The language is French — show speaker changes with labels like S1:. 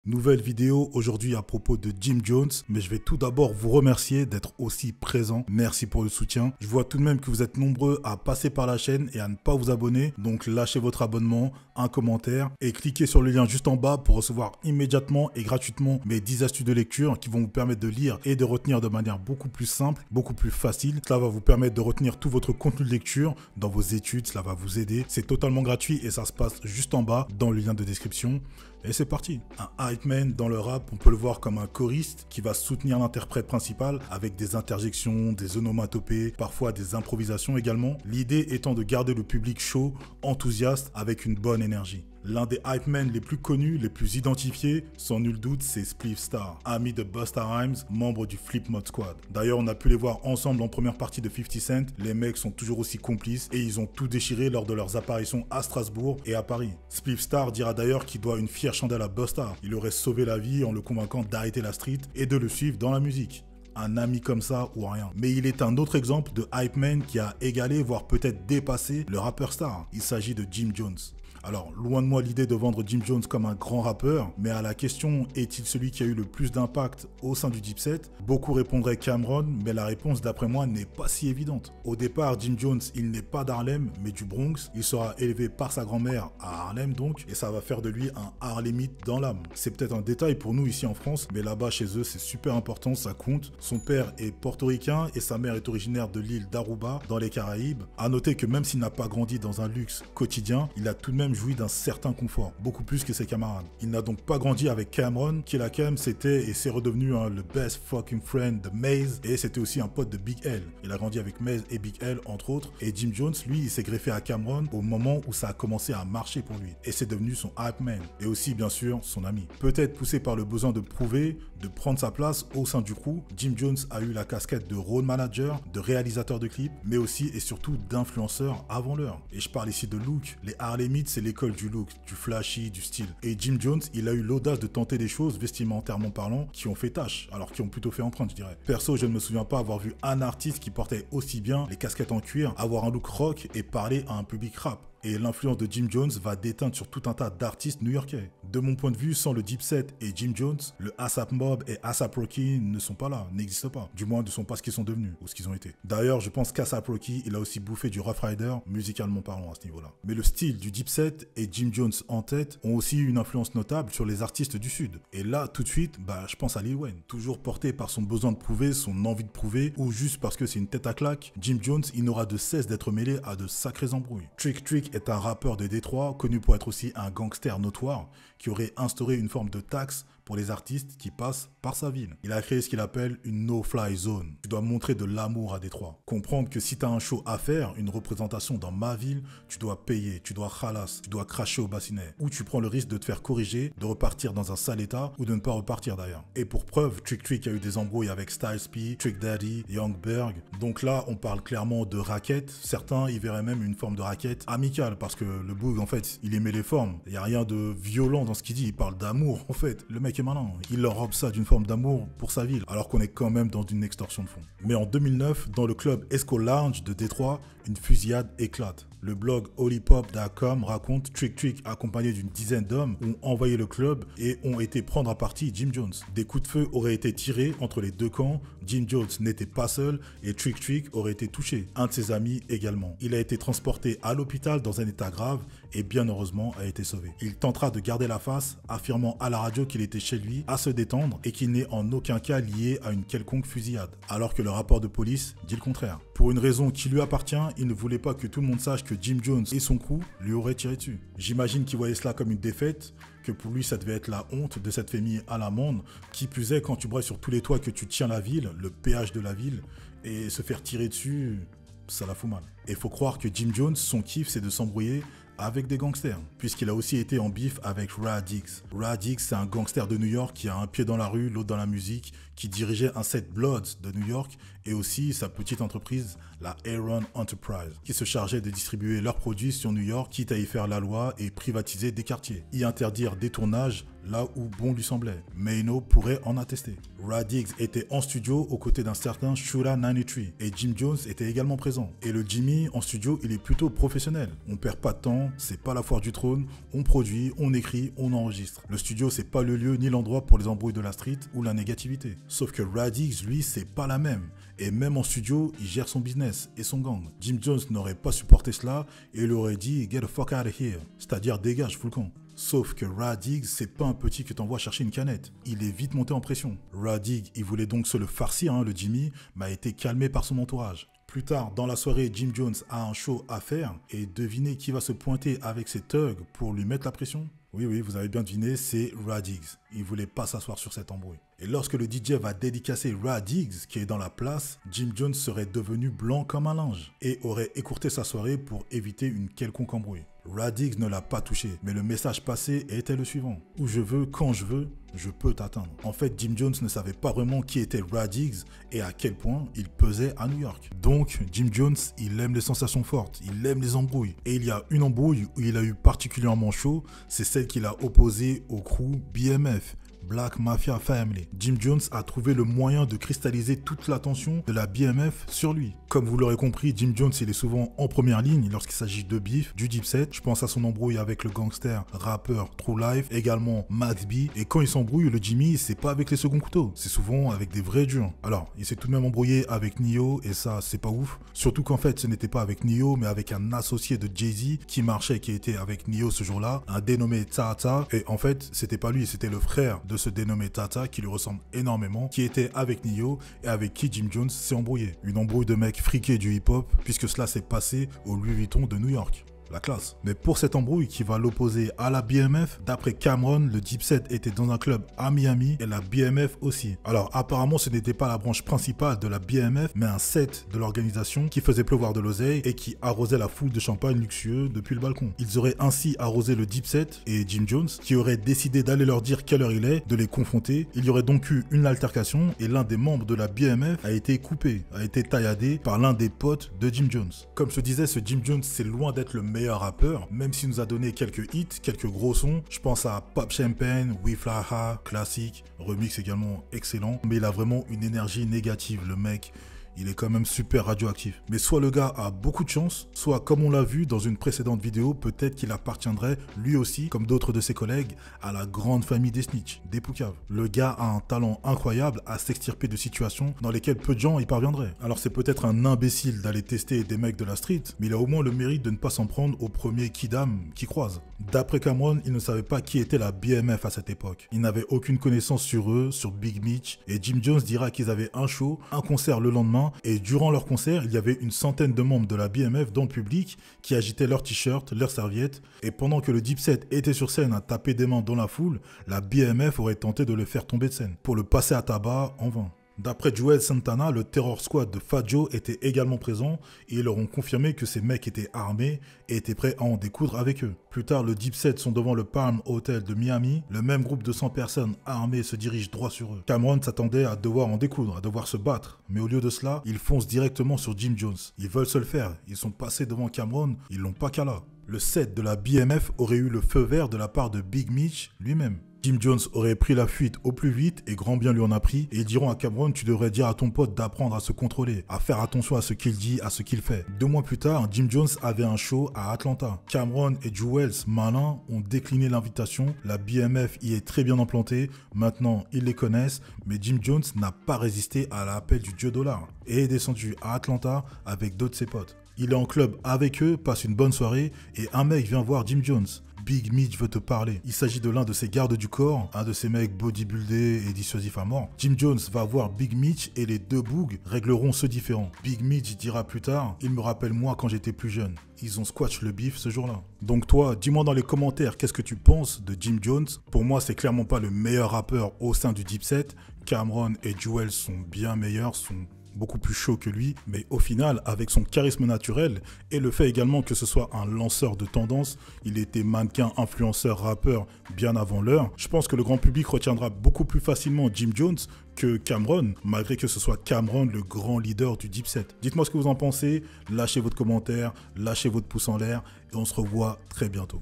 S1: Nouvelle vidéo aujourd'hui à propos de Jim Jones, mais je vais tout d'abord vous remercier d'être aussi présent. Merci pour le soutien. Je vois tout de même que vous êtes nombreux à passer par la chaîne et à ne pas vous abonner, donc lâchez votre abonnement, un commentaire et cliquez sur le lien juste en bas pour recevoir immédiatement et gratuitement mes 10 astuces de lecture qui vont vous permettre de lire et de retenir de manière beaucoup plus simple, beaucoup plus facile. Cela va vous permettre de retenir tout votre contenu de lecture dans vos études, cela va vous aider. C'est totalement gratuit et ça se passe juste en bas dans le lien de description. Et c'est parti. Un hype man dans le rap, on peut le voir comme un choriste qui va soutenir l'interprète principal avec des interjections, des onomatopées, parfois des improvisations également. L'idée étant de garder le public chaud, enthousiaste, avec une bonne énergie. L'un des hype men les plus connus, les plus identifiés, sans nul doute, c'est Spliff Star, ami de Busta Rhymes, membre du Flipmode Squad. D'ailleurs, on a pu les voir ensemble en première partie de 50 Cent. Les mecs sont toujours aussi complices et ils ont tout déchiré lors de leurs apparitions à Strasbourg et à Paris. Spliff Star dira d'ailleurs qu'il doit une fière chandelle à Busta. Il aurait sauvé la vie en le convainquant d'arrêter la street et de le suivre dans la musique. Un ami comme ça ou rien. Mais il est un autre exemple de hype man qui a égalé, voire peut-être dépassé le rappeur star. Il s'agit de Jim Jones. Alors, loin de moi l'idée de vendre Jim Jones comme un grand rappeur, mais à la question « est-il celui qui a eu le plus d'impact au sein du Dipset ?», beaucoup répondraient Cameron, mais la réponse d'après moi n'est pas si évidente. Au départ, Jim Jones, il n'est pas d'Harlem, mais du Bronx. Il sera élevé par sa grand-mère à Harlem donc, et ça va faire de lui un Harlemite dans l'âme. C'est peut-être un détail pour nous ici en France, mais là-bas chez eux c'est super important, ça compte. Son père est portoricain et sa mère est originaire de l'île d'Aruba, dans les Caraïbes. À noter que même s'il n'a pas grandi dans un luxe quotidien, il a tout de même jouit d'un certain confort, beaucoup plus que ses camarades. Il n'a donc pas grandi avec Cameron, qui la Cam c'était et c'est redevenu le best fucking friend de Maze, et c'était aussi un pote de Big L. Il a grandi avec Maze et Big L entre autres, et Jim Jones lui il s'est greffé à Cameron au moment où ça a commencé à marcher pour lui, et c'est devenu son hype man, et aussi bien sûr son ami. Peut-être poussé par le besoin de prouver, de prendre sa place au sein du crew, Jim Jones a eu la casquette de road manager, de réalisateur de clips, mais aussi et surtout d'influenceur avant l'heure. Et je parle ici de look. Les Harlemites c'est l'école du look, du flashy, du style. Et Jim Jones, il a eu l'audace de tenter des choses vestimentairement parlant qui ont fait tâche, alors qui ont plutôt fait empreinte, je dirais. Perso, je ne me souviens pas avoir vu un artiste qui portait aussi bien les casquettes en cuir, avoir un look rock et parler à un public rap. Et l'influence de Jim Jones va déteindre sur tout un tas d'artistes new-yorkais. De mon point de vue, sans le Dipset et Jim Jones, le ASAP Mob et ASAP Rocky ne sont pas là, n'existent pas. Du moins, ne sont pas ce qu'ils sont devenus ou ce qu'ils ont été. D'ailleurs, je pense qu'ASAP Rocky, il a aussi bouffé du Rough Rider, musicalement parlant à ce niveau-là. Mais le style du Dipset et Jim Jones en tête ont aussi eu une influence notable sur les artistes du Sud. Et là, tout de suite, je pense à Lil Wayne. Toujours porté par son besoin de prouver, son envie de prouver, ou juste parce que c'est une tête à claque, Jim Jones, il n'aura de cesse d'être mêlé à de sacrées embrouilles. Trick Trick est un rappeur de Détroit, connu pour être aussi un gangster notoire, qui aurait instauré une forme de taxe pour les artistes qui passent par sa ville. Il a créé ce qu'il appelle une no-fly zone. Tu dois montrer de l'amour à Détroit. Comprendre que si tu as un show à faire, une représentation dans ma ville, tu dois payer, tu dois khalas, tu dois cracher au bassinet. Ou tu prends le risque de te faire corriger, de repartir dans un sale état, ou de ne pas repartir d'ailleurs. Et pour preuve, Trick Trick a eu des embrouilles avec Styles P, Trick Daddy, Young Berg. Donc là, on parle clairement de raquette. Certains y verraient même une forme de raquette amicale, parce que le Boog, en fait, il aimait les formes. Il n'y a rien de violent dans ce qu'il dit, il parle d'amour, en fait. Le mec est malin, il leur robe ça d'une forme d'amour pour sa ville, alors qu'on est quand même dans une extorsion de fonds. Mais en 2009, dans le club Esco Lounge de Détroit, une fusillade éclate. Le blog holypop.com raconte Trick Trick accompagné d'une dizaine d'hommes ont envahi le club et ont été prendre à partie Jim Jones. Des coups de feu auraient été tirés entre les deux camps, Jim Jones n'était pas seul et Trick Trick aurait été touché, un de ses amis également. Il a été transporté à l'hôpital dans un état grave et bien heureusement a été sauvé. Il tentera de garder la face, affirmant à la radio qu'il était chez lui à se détendre et qu'il n'est en aucun cas lié à une quelconque fusillade, alors que le rapport de police dit le contraire. Pour une raison qui lui appartient, il ne voulait pas que tout le monde sache que Jim Jones et son crew lui auraient tiré dessus. J'imagine qu'il voyait cela comme une défaite, que pour lui ça devait être la honte de cette famille à l'amende, qui plus est quand tu brailles sur tous les toits que tu tiens la ville, le péage de la ville, et se faire tirer dessus, ça la fout mal. Et faut croire que Jim Jones, son kiff c'est de s'embrouiller avec des gangsters, puisqu'il a aussi été en bif avec Radix. Radix, c'est un gangster de New York qui a un pied dans la rue, l'autre dans la musique, qui dirigeait un set Bloods de New York et aussi sa petite entreprise, la Aaron Enterprise, qui se chargeait de distribuer leurs produits sur New York, quitte à y faire la loi et privatiser des quartiers, y interdire des tournages là où bon lui semblait. Maino pourrait en attester. Rad-Diggs était en studio aux côtés d'un certain Shura 93 et Jim Jones était également présent. Et le Jimmy en studio, il est plutôt professionnel. On perd pas de temps, c'est pas la foire du trône, on produit, on écrit, on enregistre. Le studio, c'est pas le lieu ni l'endroit pour les embrouilles de la street ou la négativité. Sauf que Rad-Diggs, lui, c'est pas la même. Et même en studio, il gère son business et son gang. Jim Jones n'aurait pas supporté cela et il aurait dit « Get the fuck out of here », c'est-à-dire « Dégage, fous le camp ». Sauf que Rad-Diggs, c'est pas un petit que t'envoies chercher une canette. Il est vite monté en pression. Rad-Diggs, il voulait donc se le farcir, le Jimmy, mais a été calmé par son entourage. Plus tard, dans la soirée, Jim Jones a un show à faire et devinez qui va se pointer avec ses thugs pour lui mettre la pression? Oui, vous avez bien deviné, c'est Rad-Diggs. Il voulait pas s'asseoir sur cette embrouille. Et lorsque le DJ va dédicacer Rad-Diggs, qui est dans la place, Jim Jones serait devenu blanc comme un linge et aurait écourté sa soirée pour éviter une quelconque embrouille. Rad-Diggs ne l'a pas touché, mais le message passé était le suivant. Où je veux, quand je veux, je peux t'atteindre. En fait, Jim Jones ne savait pas vraiment qui était Rad-Diggs et à quel point il pesait à New York. Donc, Jim Jones, il aime les sensations fortes, il aime les embrouilles. Et il y a une embrouille où il a eu particulièrement chaud, c'est celle qu'il a opposée au crew BMF. Black Mafia Family. Jim Jones a trouvé le moyen de cristalliser toute l'attention de la BMF sur lui. Comme vous l'aurez compris, Jim Jones il est souvent en première ligne lorsqu'il s'agit de beef, du Dipset. Je pense à son embrouille avec le gangster, rappeur True Life, également Max B. Et quand il s'embrouille, le Jimmy, c'est pas avec les seconds couteaux, c'est souvent avec des vrais durs. Alors, il s'est tout de même embrouillé avec Nio et ça, c'est pas ouf. Surtout qu'en fait, ce n'était pas avec Nio, mais avec un associé de Jay-Z qui marchait, qui était avec Nio ce jour-là, un dénommé Tata. Et en fait, c'était pas lui, c'était le frère de ce dénommé Tata qui lui ressemble énormément, qui était avec Nio et avec qui Jim Jones s'est embrouillé. Une embrouille de mec friqué du hip-hop, puisque cela s'est passé au Louis Vuitton de New York. La classe. Mais pour cette embrouille qui va l'opposer à la BMF, d'après Cameron, le Dipset était dans un club à Miami et la BMF aussi. Alors apparemment ce n'était pas la branche principale de la BMF, mais un set de l'organisation qui faisait pleuvoir de l'oseille et qui arrosait la foule de champagne luxueux depuis le balcon. Ils auraient ainsi arrosé le Dipset et Jim Jones, qui aurait décidé d'aller leur dire quelle heure il est, de les confronter. Il y aurait donc eu une altercation et l'un des membres de la BMF a été coupé, a été tailladé par l'un des potes de Jim Jones. Comme je disais, ce Jim Jones c'est loin d'être le meilleur rappeur, même s'il nous a donné quelques hits, quelques gros sons. Je pense à Pop Champagne, We Fly High, classique, remix également excellent, mais il a vraiment une énergie négative, le mec. Il est quand même super radioactif. Mais soit le gars a beaucoup de chance, soit comme on l'a vu dans une précédente vidéo, peut-être qu'il appartiendrait lui aussi, comme d'autres de ses collègues, à la grande famille des snitch, des poucaves. Le gars a un talent incroyable à s'extirper de situations dans lesquelles peu de gens y parviendraient. Alors c'est peut-être un imbécile d'aller tester des mecs de la street, mais il a au moins le mérite de ne pas s'en prendre au premier kidam qui croise. D'après Cameron, il ne savait pas qui était la BMF à cette époque. Il n'avait aucune connaissance sur eux, sur Big Meech, et Jim Jones dira qu'ils avaient un show, un concert le lendemain, et durant leur concert, il y avait une centaine de membres de la BMF dans le public qui agitaient leurs t-shirts, leurs serviettes, et pendant que le Dipset était sur scène à taper des mains dans la foule, la BMF aurait tenté de le faire tomber de scène, pour le passer à tabac en vain. D'après Joel Santana, le Terror Squad de Fat Joe était également présent et ils leur ont confirmé que ces mecs étaient armés et étaient prêts à en découdre avec eux. Plus tard, le Dipset sont devant le Palm Hotel de Miami. Le même groupe de 100 personnes armées se dirige droit sur eux. Cameron s'attendait à devoir en découdre, à devoir se battre. Mais au lieu de cela, ils foncent directement sur Jim Jones. Ils veulent se le faire. Ils sont passés devant Cameron, ils l'ont pas qu'à là. Le set de la BMF aurait eu le feu vert de la part de Big Meech lui-même. Jim Jones aurait pris la fuite au plus vite et grand bien lui en a pris. Et ils diront à Cameron, tu devrais dire à ton pote d'apprendre à se contrôler, à faire attention à ce qu'il dit, à ce qu'il fait. 2 mois plus tard, Jim Jones avait un show à Atlanta. Cameron et Jewels, malins, ont décliné l'invitation. La BMF y est très bien implantée. Maintenant, ils les connaissent. Mais Jim Jones n'a pas résisté à l'appel du dieu dollar et est descendu à Atlanta avec d'autres de ses potes. Il est en club avec eux, passe une bonne soirée et un mec vient voir Jim Jones. Big Meech veut te parler. Il s'agit de l'un de ses gardes du corps, un de ces mecs bodybuildés et dissuasifs à mort. Jim Jones va voir Big Meech et les deux bougs régleront ce différend. Big Meech dira plus tard, il me rappelle moi quand j'étais plus jeune. Ils ont squash le beef ce jour-là. Donc toi, dis-moi dans les commentaires qu'est-ce que tu penses de Jim Jones. Pour moi, c'est clairement pas le meilleur rappeur au sein du Dipset. Cameron et Jewel sont bien meilleurs, sont beaucoup plus chaud que lui, mais au final, avec son charisme naturel et le fait également que ce soit un lanceur de tendance, il était mannequin, influenceur, rappeur bien avant l'heure. Je pense que le grand public retiendra beaucoup plus facilement Jim Jones que Cam'ron, malgré que ce soit Cam'ron le grand leader du Dipset. Dites-moi ce que vous en pensez, lâchez votre commentaire, lâchez votre pouce en l'air et on se revoit très bientôt.